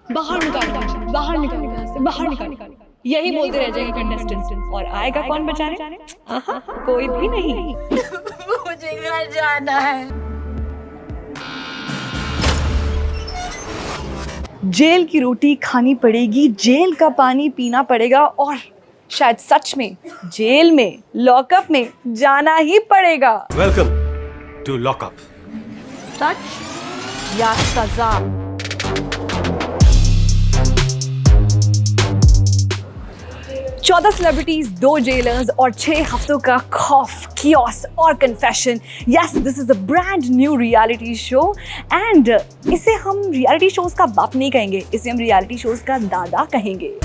बाहर निकालो मुझे, बाहर निकालो यहाँ से, बाहर निकालो। यही बोलते रह जाएंगे कंटेस्टेंट्स, और आएगा कौन बचाने? आहा, कोई भी नहीं। मुझे घर जाना है। जेल की रोटी खानी पड़ेगी, जेल का पानी पीना पड़ेगा, और शायद सच में जेल में, लॉकअप में जाना ही पड़ेगा। Welcome to lockup. सच या सजा? चौदह सेलिब्रिटीज, 2 जेलर्स और 6 हफ्तों का खौफ, कियोस और confession. Yes, this is a brand new reality show, and इसे हम रियलिटी शोज का बाप नहीं कहेंगे, इसे हम रियलिटी शोज का दादा कहेंगे।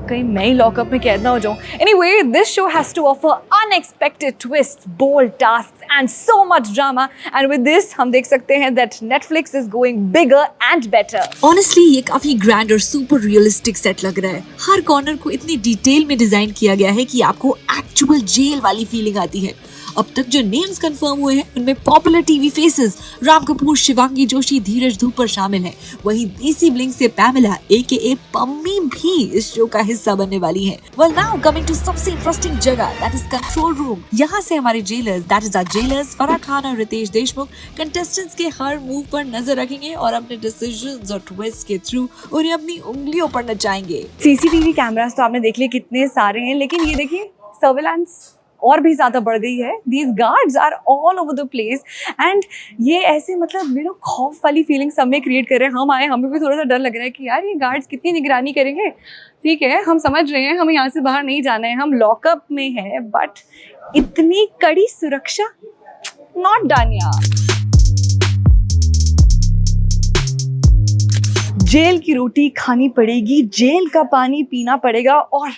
कहीं मैं ही लॉकअप में कैद ना हो जाऊं। Anyway, this show has to offer unexpected twists, bold tasks and so much drama. And with this, हम देख सकते हैं that Netflix is going bigger and better. Honestly, ये काफी ग्रैंड और सुपर रियलिस्टिक सेट लग रहा है। हर कॉर्नर को इतनी डिटेल में डिजाइन किया गया है कि आपको एक्चुअल जेल वाली फीलिंग आती है। अब तक जो नेम्स कंफर्म हुए हैं उनमें popular TV faces Ram Kapoor, Shivangi Joshi, Dheeraj Dhoopar शामिल हैं। वहीं देसी ब्लिंक से पैमेला AKA पम्मी भी इस शो का हिस्सा बनने वाली हैं। Well, now coming to सबसे इंटरेस्टिंग जगह, that is कंट्रोल रूम। यहाँ से हमारे jailers, that is our jailers Farah Khan और रितेश देशमुख, कंटेस्टेंट्स के हर मूव पर नजर रखेंगे और अपने डिसीजंस और ट्विस्ट के थ्रू उन्हें अपनी उंगलियों पर नचाएंगे। CCTV कैमरास तो आपने देख लिए कितने सारे हैं, लेकिन ये देखिए सर्विलांस और भी ज्यादा बढ़ गई है। These guards are all over the place, and ये ऐसे मतलब खौफ वाली फीलिंग सब में क्रिएट कर रहे हैं। हम आए, हमें भी थोड़ा सा डर लग रहा है कि यार ये गार्ड्स कितनी निगरानी करेंगे। ठीक है, हम समझ रहे हैं हमें यहाँ से बाहर नहीं जाना है, हम लॉकअप में हैं, बट इतनी कड़ी सुरक्षा, नॉट डन यार। जेल की रोटी खानी पड़ेगी, जेल का पानी पीना पड़ेगा, और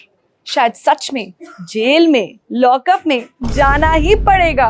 शायद सच में जेल में, लॉकअप में जाना ही पड़ेगा।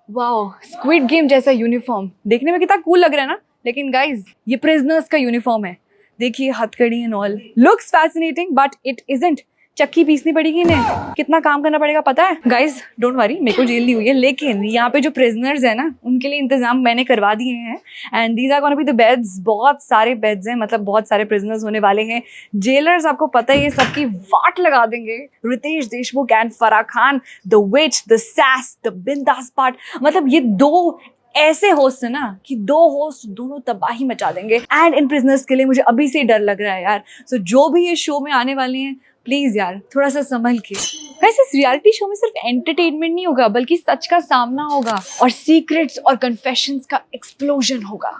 वाओ, स्क्विड गेम जैसा यूनिफॉर्म देखने में कितना कूल लग रहा है ना, लेकिन गाइज ये प्रिजनर्स का यूनिफॉर्म है। देखिए हथकड़ी and all, looks fascinating but it isn't. चक्की पीसनी पड़ेगी इन्हें, कितना काम करना पड़ेगा पता है। गाइज डोंट वरी, मेरे को जेल नहीं हुई है, लेकिन यहाँ पे जो प्रिजनर्स है ना उनके लिए इंतजाम मैंने करवा दिए हैं, and these are gonna be the beds. बहुत सारे बेड्स हैं, मतलब बहुत सारे प्रिजनर्स होने वाले हैं। जेलर्स आपको पता ही है सबकी वाट लगा देंगे। Ritesh Deshmukh and Farah Khan, the witch, the sass, the bindaas part, मतलब ये 2 ऐसे होस्ट है ना कि 2 होस्ट दोनों तबाही मचा देंगे। एंड इन प्रिजनर्स के लिए मुझे अभी से ही डर लग रहा है यार। सो जो भी ये शो में आने वाले हैं, प्लीज यार थोड़ा सा संभल के। वैसे इस रियलिटी शो में सिर्फ एंटरटेनमेंट नहीं होगा, बल्कि सच का सामना होगा और सीक्रेट्स और कन्फेशंस का एक्सप्लोजन होगा।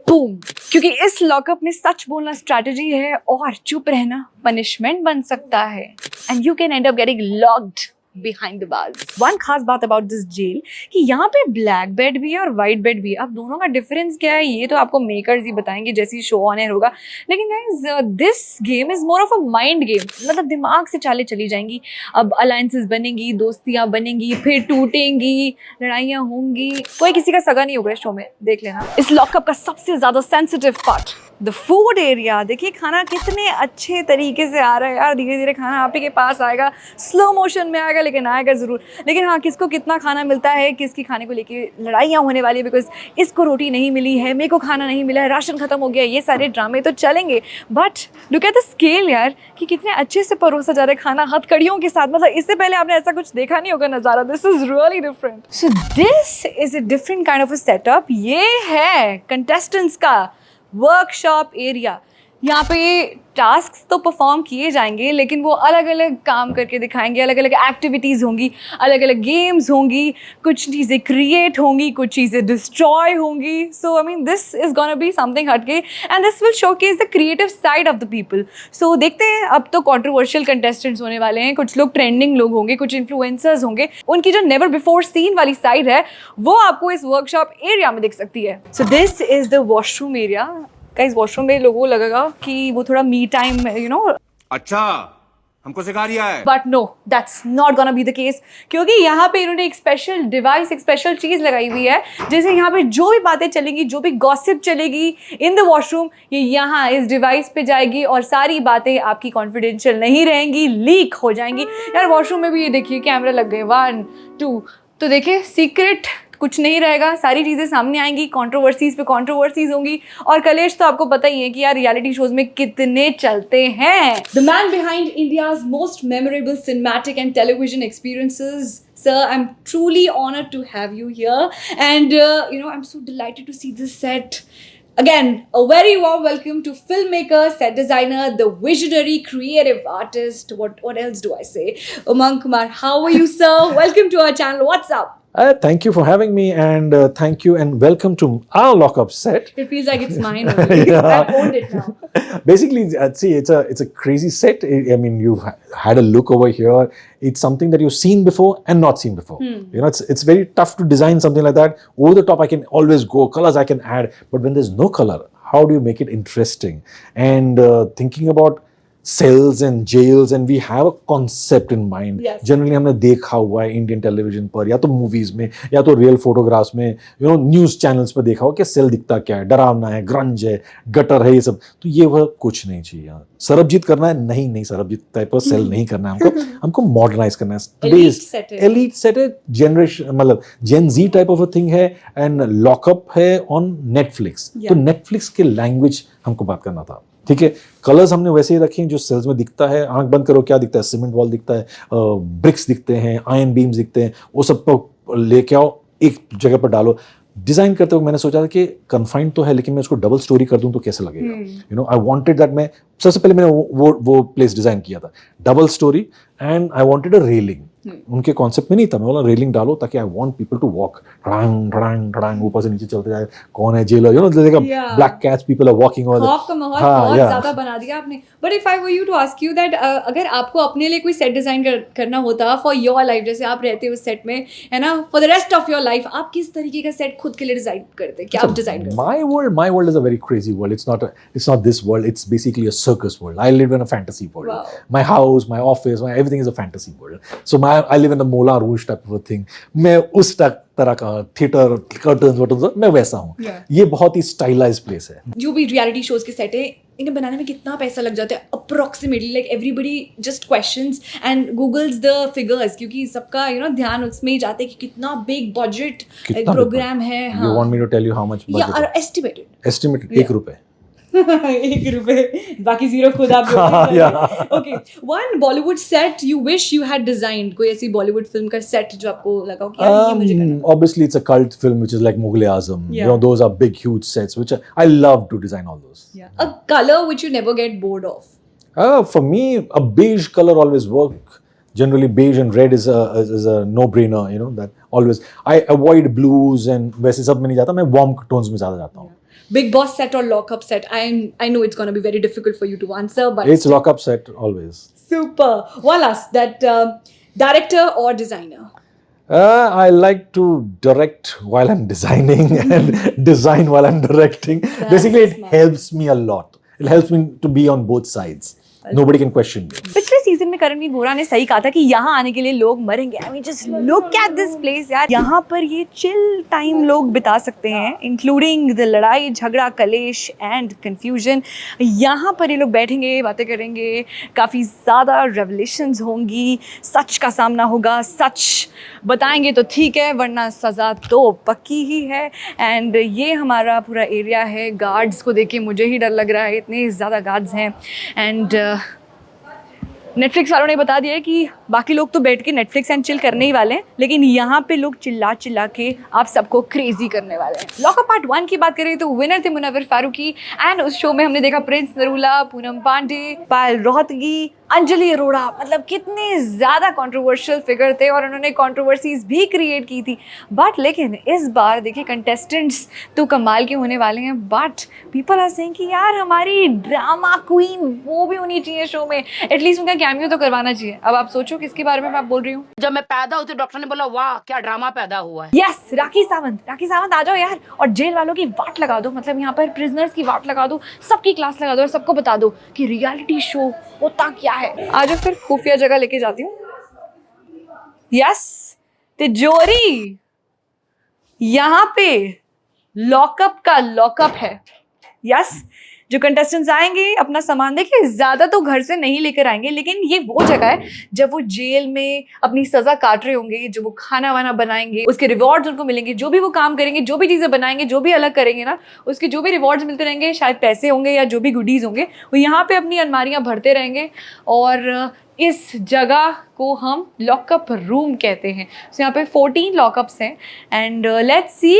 बूम, क्योंकि इस लॉकअप में सच बोलना स्ट्रैटेजी है और चुप रहना पनिशमेंट बन सकता है। And you can and up getting locked behind the bars. One खास बात about this jail कि यहाँ पे ब्लैक बेड भी है और वाइट बेड भी है। अब दोनों का डिफरेंस क्या है ये तो आपको मेकर्स ही बताएंगे जैसे शो ऑन एयर होगा। लेकिन guys this game is more of a mind game, मतलब दिमाग से चालें चली जाएंगी। अब अलायंसेस बनेंगी, दोस्तियां बनेंगी, फिर टूटेंगी, लड़ाइयाँ होंगी, कोई किसी का सगा नहीं होगा इस शो में, देख लेना। इस लॉकअप का सबसे ज्यादा sensitive part, the food area. देखिए खाना कितने अच्छे तरीके से आ रहा है यार, धीरे धीरे खाना आप ही के पास आएगा, स्लो मोशन में आएगा लेकिन आएगा जरूर। लेकिन हाँ, किसको कितना खाना मिलता है, किसकी खाने को लेके लड़ाइयाँ होने वाली है, बिकॉज इसको रोटी नहीं मिली है, मेरे को खाना नहीं मिला है, राशन खत्म हो गया, ये सारे ड्रामे तो चलेंगे। But look at the scale यार कि कितने अच्छे से परोसा जा रहा है खाना हथकड़ियों के साथ। मतलब इससे पहले आपने ऐसा कुछ देखा नहीं होगा नज़ारा। This is really different. So this is a different kind of a setup. ये है कंटेस्टेंट्स का वर्कशॉप एरिया। यहाँ पे टास्क्स तो परफॉर्म किए जाएंगे, लेकिन वो अलग अलग काम करके दिखाएंगे, अलग अलग एक्टिविटीज़ होंगी, अलग अलग गेम्स होंगी, कुछ चीज़ें क्रिएट होंगी, कुछ चीज़ें डिस्ट्रॉय होंगी। So I mean this is gonna be something हटके, and this will showcase the creative side of the people. So देखते हैं, अब तो कॉन्ट्रोवर्शियल कंटेस्टेंट्स होने वाले हैं, कुछ लोग ट्रेंडिंग लोग होंगे, कुछ इन्फ्लुएंसर्स होंगे, उनकी जो नेवर बिफोर सीन वाली साइड है वो आपको इस वर्कशॉप एरिया में दिख सकती है। So this is the washroom area. Guys washroom में लोगों को लगेगा कि वो थोड़ा मी टाइम अच्छा, हमको सिखा रिया है। But no, that's not gonna be the case, क्योंकि यहाँ पे इन्होंने एक स्पेशल डिवाइस, एक स्पेशल चीज़ लगाई हुई है, जैसे यहाँ पे जो भी बातें चलेंगी, जो भी गॉसिप चलेगी इन द वॉशरूम, ये यहाँ इस डिवाइस पे जाएगी और सारी बातें आपकी कॉन्फिडेंशियल नहीं रहेंगी, लीक हो जाएंगी। यार वॉशरूम में भी ये देखिए कैमरा लग गए, 1 2, तो देखिए सीक्रेट कुछ नहीं रहेगा, सारी चीज़ें सामने आएंगी, कंट्रोवर्सीज पे कंट्रोवर्सीज होंगी। और कलेश तो आपको पता ही है कि यार रियलिटी शोज में कितने चलते हैं। The man behind India's most memorable cinematic and television experiences, sir, I'm truly honored to have you here, and I'm so delighted to see this set. Again, a very warm welcome to filmmaker, set designer, the visionary, creative artist. What else do I say? Umang Kumar, how are you, sir? Welcome to our channel. What's up? Thank you for having me, and thank you and welcome to our lockup set. It feels like it's mine only. Yeah. I've owned it now. Basically, see, it's a crazy set. I mean, you've had a look over here. It's something that you've seen before and not seen before. It's very tough to design something like that. Over the top, I can always go colors I can add, but when there's no color, how do you make it interesting? And thinking about cells and jails, and we have a concept in mind. Yes. Generally हमने देखा हुआ है Indian television पर, या तो movies में या तो रियल फोटोग्राफ्स में, न्यूज चैनल्स पर देखा हो कि सेल दिखता क्या है, डरावना है, ग्रंज है, गटर है, ये सब। तो ये वह कुछ नहीं चाहिए यहाँ। सरबजीत करना है? नहीं, सरबजीत टाइप ऑफ सेल नहीं करना है हमको मॉडर्नाइज करना है। एलीट सेट है, जनरेशन मतलब जेन जी टाइप ऑफ अ थिंग है, एंड लॉकअप है ऑन नेटफ्लिक्स। तो नेटफ्लिक्स के लैंग्वेज हमको बात करना था, ठीक है। कलर्स हमने वैसे ही रखे हैं जो सेल्स में दिखता है। आंख बंद करो, क्या दिखता है? सीमेंट वॉल दिखता है, ब्रिक्स दिखते हैं, आयरन बीम्स दिखते हैं, वो सब को लेके आओ, एक जगह पर डालो। डिजाइन करते हुए मैंने सोचा था कि कन्फाइंड तो है, लेकिन मैं उसको डबल स्टोरी कर दूं तो कैसे लगेगा। I wanted that. मैं सबसे पहले मैंने वो प्लेस डिजाइन किया था, double storey, and I wanted a railing. उनके कॉन्सेप्ट में नहीं था, मैं बोला रेलिंग डालो ताकि I want people to walk, ढड़ांग ऊपर से नीचे चलते जाए, कौन है jailer, black cats, people are walking. खौफ का माहौल बहुत ज्यादा बना दिया आपने। But if I were you to ask you that, अगर आपको अपने लिए कोई सेट डिजाइन करना होता फॉर योर लाइफ, जैसे आप रहते हो सेट में, है ना, for the rest of your life, आप किस तरीके का सेट खुद के लिए डिजाइन करते? क्या आप डिजाइन करते? My world is a very crazy world. It's not this world. It's basically a circus world. I live in a fantasy world. Wow. My house, my office, everything is a fantasy world. So I live in the Moulin Rouge type of a thing. मैं उस तरह का theatre, curtains, मैं वैसा हूँ। ये बहुत ही stylise place है। जो भी रियलिटी शोज के सेट है, इन्हें बनाने में कितना पैसा लग जाता है approximately? Like everybody just questions and googles the figures, क्योंकि सबका ध्यान उसमें ही जाता है कि कितना बिग बजट प्रोग्राम है। You want me to tell you how much budget? Yeah, estimated. Estimated ₹1। ₹1, बाकी जीरो खुद आप। Okay, one Bollywood set you wish you had designed. कोई ऐसी बॉलीवुड फिल्म का सेट जो आपको लगा हो कि यार ये मुझे करना है? Obviously, it's a cult film which is like Mughal-e-Azam. Yeah. Those are big, huge sets which I love to design all those. A color which you never get bored of. For me, a beige color always work. Generally, beige and red is a no-brainer. That always. I avoid blues and वैसे सब में नहीं जाता, मैं warm tones में ज़्यादा जाता हूँ। Big Boss set or lockup set? I know it's going to be very difficult for you to answer, but it's lockup set always. Super. One last, that director or designer? I like to direct while I'm designing and design while I'm directing. Basically, it helps me a lot. It helps me to be on both sides. Nobody can question me. पिछले season में करणवीर बोरा ने सही कहा था कि यहाँ आने के लिए लोग मरेंगे। I mean, just look at this place यार। यहाँ पर ये चिल टाइम लोग बिता सकते हैं, इंक्लूडिंग द लड़ाई झगड़ा, कलेश एंड कंफ्यूजन। यहाँ पर ये लोग बैठेंगे, बातें करेंगे, काफ़ी ज़्यादा रेवलेशंस होंगी, सच का सामना होगा, सच बताएंगे तो ठीक है, वरना सज़ा तो पक्की ही है। एंड ये हमारा पूरा एरिया है। गार्ड्स को देख के मुझे ही डर लग रहा है, इतने ज़्यादा गार्ड्स हैं। एंड नेटफ्लिक्स वालों ने बता दिया है कि बाकी लोग तो बैठ के नेटफ्लिक्स एंड चिल करने ही वाले हैं, लेकिन यहाँ पे लोग चिल्ला के आप सबको क्रेजी करने वाले हैं। लॉकअप पार्ट 1 की बात करें तो विनर थे मुनव्वर फारूकी, एंड उस शो में हमने देखा प्रिंस नरूला, पूनम पांडे, पायल रोहतगी, अंजलि अरोड़ा। मतलब कितने ज़्यादा कंट्रोवर्शियल फिगर थे और उन्होंने कंट्रोवर्सीज भी क्रिएट की थी। बट लेकिन इस बार देखिए कंटेस्टेंट्स तो कमाल के होने वाले हैं, बट पीपल आर सेइंग कि यार हमारी ड्रामा क्वीन वो भी होनी चाहिए शो में, एटलीस्ट उनका कैमियो तो करवाना चाहिए। अब आप सोचो किसके बारे में मैं बोल रही हूँ। जब मैं पैदा हुई तो डॉक्टर ने बोला वाह क्या ड्रामा पैदा हुआ है। यस, राखी सावंत आ जाओ यार, और जेल वालों की वाट लगा दो। मतलब यहाँ पर प्रिजनर्स की वाट लगा दो, सबकी क्लास लगा दो और सबको बता दो कि रियलिटी शो होता क्या है। आज फिर खुफिया जगह लेके जाती हूँ। यस, तिजोरी, यहाँ पे लॉकअप का लॉकअप है। यस, जो कंटेस्टेंट्स आएंगे अपना सामान देखिए ज़्यादा तो घर से नहीं लेकर आएंगे, लेकिन ये वो जगह है जब वो जेल में अपनी सज़ा काट रहे होंगे, जो वो खाना वाना बनाएंगे उसके रिवॉर्ड्स उनको मिलेंगे, जो भी वो काम करेंगे, जो भी चीज़ें बनाएंगे, जो भी अलग करेंगे ना, उसके जो भी रिवॉर्ड्स मिलते रहेंगे, शायद पैसे होंगे या जो भी गुडीज़ होंगे, वो यहाँ पे अपनी अलमारियाँ भरते रहेंगे। और इस जगह को हम लॉकअप रूम कहते हैं। तो यहाँ पे 14 लॉकअप्स हैं एंड लेट्स सी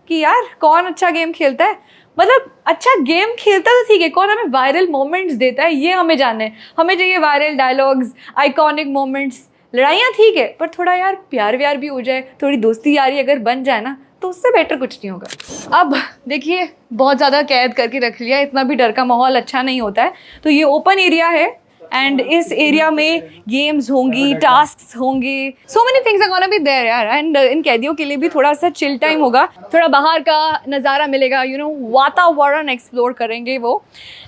कि यार कौन अच्छा गेम खेलता है। मतलब अच्छा गेम खेलता तो ठीक है, कौन हमें वायरल मोमेंट्स देता है ये हमें जानना है। हमें चाहिए वायरल डायलॉग्स, आइकॉनिक मोमेंट्स। लड़ाइयाँ ठीक है, पर थोड़ा यार प्यार व्यार भी हो जाए, थोड़ी दोस्ती यारी अगर बन जाए ना, तो उससे बेटर कुछ नहीं होगा। अब देखिए बहुत ज़्यादा कैद करके रख लिया, इतना भी डर का माहौल अच्छा नहीं होता है। तो ये ओपन एरिया है एंड इस एरिया में गेम्स होंगी, टास्क्स होंगे, so many things are gonna be there यार। एंड इन कैदियों के लिए भी थोड़ा सा चिल टाइम होगा, थोड़ा बाहर का नज़ारा मिलेगा, यू नो, वातावरण एक्सप्लोर करेंगे वो।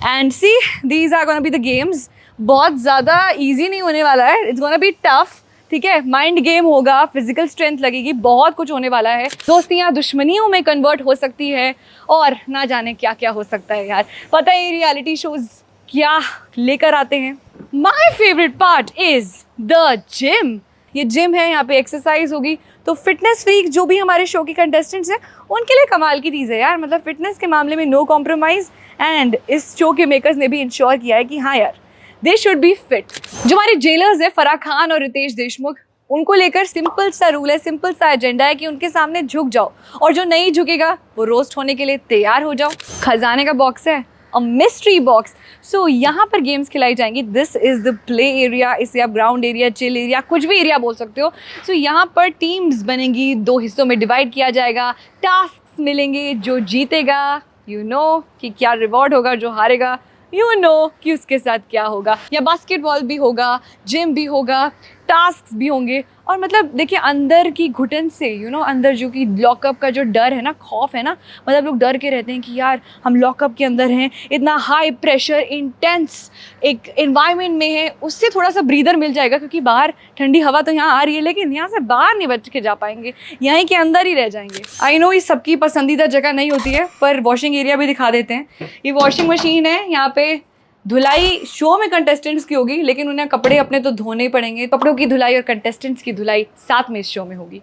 And see these are gonna be the games. बहुत ज़्यादा ईजी नहीं होने वाला है, इट्स गोना बी टफ, ठीक है। माइंड गेम होगा, फिजिकल स्ट्रेंथ लगेगी, बहुत कुछ होने वाला है। दोस्तियाँ दुश्मनियों में कन्वर्ट हो सकती है और ना जाने क्या क्या हो सकता है यार। पता है रियलिटी शोज क्या लेकर आते हैं। My favourite part is the gym. ये जिम है, यहाँ पे एक्सरसाइज होगी। तो फिटनेस फ्रीक जो भी हमारे शो के कंटेस्टेंट्स हैं उनके लिए कमाल की चीज़ है यार। मतलब फिटनेस के मामले में नो कॉम्प्रोमाइज़। एंड इस शो के मेकर्स ने भी इंश्योर किया है कि हाँ यार दे शुड बी फिट। जो हमारे जेलर्स हैं फराह खान और रितेश देशमुख, उनको लेकर सिंपल सा रूल है, सिंपल सा एजेंडा है कि उनके सामने झुक जाओ और जो नहीं झुकेगा वो रोस्ट होने के लिए तैयार हो जाओ। खजाने का बॉक्स है, अ मिस्ट्री बॉक्स। सो यहाँ पर गेम्स खिलाई जाएंगी। This is the play area, इसे आप ग्राउंड एरिया, चिल एरिया, कुछ भी एरिया बोल सकते हो। सो यहाँ पर टीम्स बनेंगी, 2 हिस्सों में डिवाइड किया जाएगा, टास्क मिलेंगे, जो जीतेगा यू नो कि क्या रिवॉर्ड होगा, जो हारेगा यू नो कि उसके साथ क्या होगा। या बास्केटबॉल भी होगा, जिम भी होगा, टास्क भी होंगे। और मतलब देखिए अंदर की घुटन से यू नो, अंदर जो कि लॉकअप का जो डर है ना, खौफ है ना, मतलब लोग डर के रहते हैं कि यार हम लॉकअप के अंदर हैं, इतना हाई प्रेशर इंटेंस एक एनवायरनमेंट में है, उससे थोड़ा सा ब्रीदर मिल जाएगा। क्योंकि बाहर ठंडी हवा तो यहाँ आ रही है, लेकिन यहाँ से बाहर नहीं बच के जा पाएंगे, यहीं के अंदर ही रह जाएंगे। आई नो ये सबकी पसंदीदा जगह नहीं होती है, पर वॉशिंग एरिया भी दिखा देते हैं। ये वॉशिंग मशीन है, यहाँ पे धुलाई शो में कंटेस्टेंट्स की होगी, लेकिन उन्हें कपड़े अपने तो धोने ही पड़ेंगे। कपड़ों की धुलाई और कंटेस्टेंट्स की धुलाई साथ में इस शो में होगी।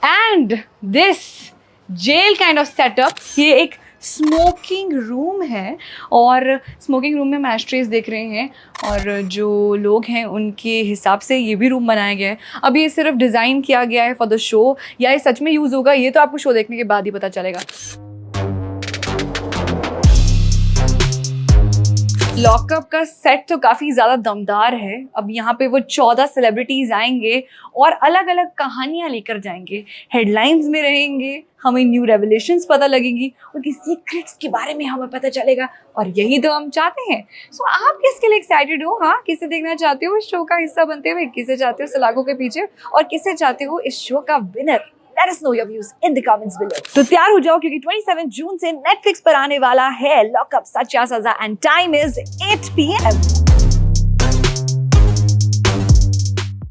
And this jail kind of setup, ये एक स्मोकिंग रूम है और स्मोकिंग रूम में मैस्ट्रेस देख रहे हैं और जो लोग हैं उनके हिसाब से ये भी रूम बनाया गया है। अब ये सिर्फ डिज़ाइन किया गया है फॉर द शो, या ये सच में यूज़ होगा ये तो आपको शो देखने के बाद ही पता चलेगा। लॉकअप का सेट तो काफ़ी ज़्यादा दमदार है। अब यहाँ पे वो 14 सेलिब्रिटीज़ आएंगे और अलग अलग कहानियाँ लेकर जाएंगे, हेडलाइंस में रहेंगे, हमें न्यू रेवलेशंस पता लगेंगी, उनकी सीक्रेट्स के बारे में हमें पता चलेगा, और यही तो हम चाहते हैं। सो आप किसके लिए एक्साइटेड हो? हाँ, किसे देखना चाहते हो इस शो का हिस्सा बनते हुए? किसे चाहते हो सलाखों के पीछे, और किसे चाहते हो इस शो का winner? Let us know your views in the comments below. तो तैयार हो जाओ क्योंकि 27 जून से नेटफ्लिक्स पर आने वाला है लॉकअप सच या सजा, and time is 8 PM.